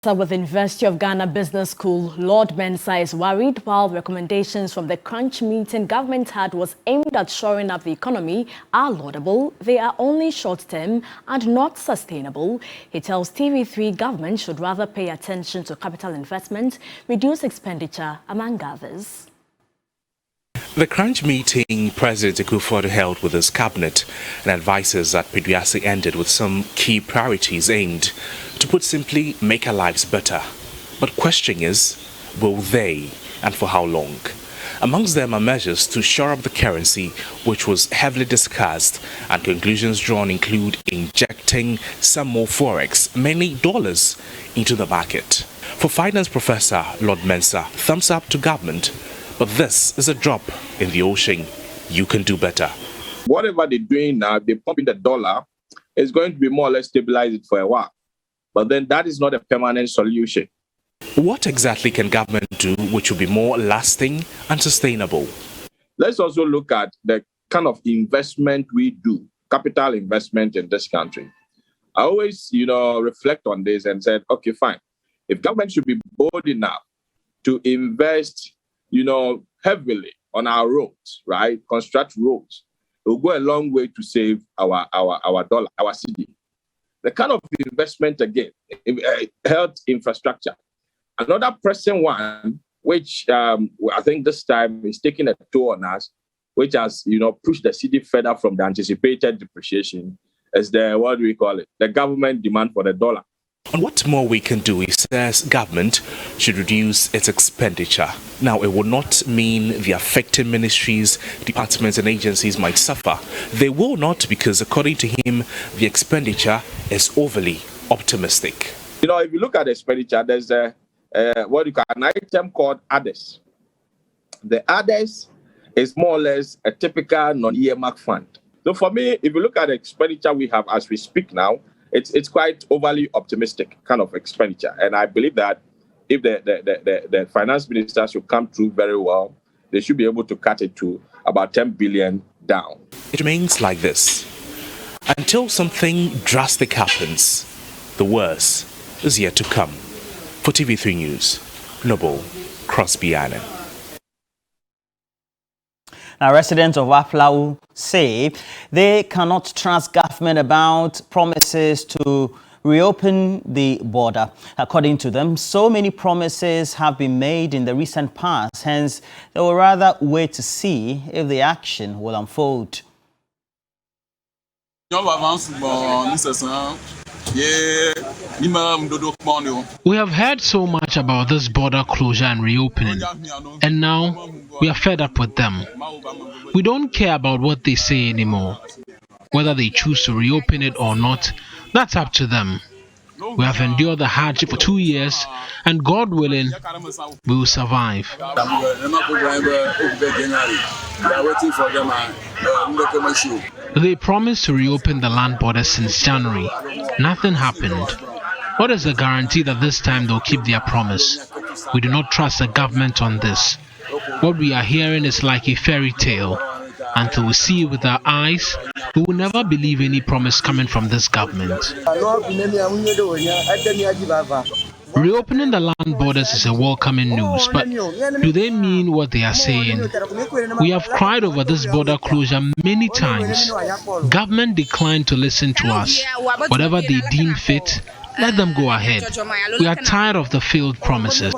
With University of Ghana Business School, Lord Mensa is worried while recommendations from the crunch meeting government had was aimed at shoring up the economy are laudable. They are only short-term and not sustainable. He tells TV3 government should rather pay attention to capital investment, reduce expenditure, among others. The crunch meeting President Akufo-Addo held with his cabinet and advisers at Peduase ended with some key priorities aimed, to put simply, make our lives better. But question is, will they, and for how long? Amongst them are measures to shore up the currency, which was heavily discussed, and conclusions drawn include injecting some more forex, mainly dollars, into the market. For Finance Professor Lord Mensa, thumbs up to government. But this is a drop in the ocean. You can do better. Whatever they're doing now, they're pumping the dollar, is going to be more or less stabilized for a while. But then that is not a permanent solution. What exactly can government do which will be more lasting and sustainable? Let's also look at the kind of investment we do, capital investment in this country. I always, reflect on this and said, okay, fine. If government should be bold enough to invest heavily on our roads, right? Construct roads. It will go a long way to save our dollar, our cedi. The kind of investment, again, health infrastructure. Another pressing one, which I think this time is taking a toll on us, which has, pushed the cedi further from the anticipated depreciation, is the government demand for the dollar. And what more we can do, he says government should reduce its expenditure. Now, it will not mean the affected ministries, departments and agencies might suffer. They will not, because according to him, the expenditure is overly optimistic. If you look at the expenditure, there's an item called others. The others is more or less a typical non-earmark fund. So for me, if you look at the expenditure we have as we speak now, it's quite overly optimistic kind of expenditure. And I believe that if the finance minister should come through very well, they should be able to cut it to about 10 billion down. It remains like this. Until something drastic happens, the worst is yet to come. For TV3 News, Noble Crosby Allen. Now, residents of Aflao say they cannot trust government about promises to reopen the border. According to them, so many promises have been made in the recent past, hence they will rather wait to see if the action will unfold. We have heard so much about this border closure and reopening, and now we are fed up with them. We don't care about what they say anymore. Whether they choose to reopen it or not, that's up to them. We have endured the hardship for 2 years, and God willing, we will survive. They promised to reopen the land border since January. Nothing happened. What is the guarantee that this time they'll keep their promise? We do not trust the government on this. What we are hearing is like a fairy tale. Until we see it with our eyes, we will never believe any promise coming from this government. Reopening the land borders is a welcoming news, but do they mean what they are saying? We have cried over this border closure many times. Government declined to listen to us. Whatever they deem fit, let them go ahead. We are tired of the failed promises.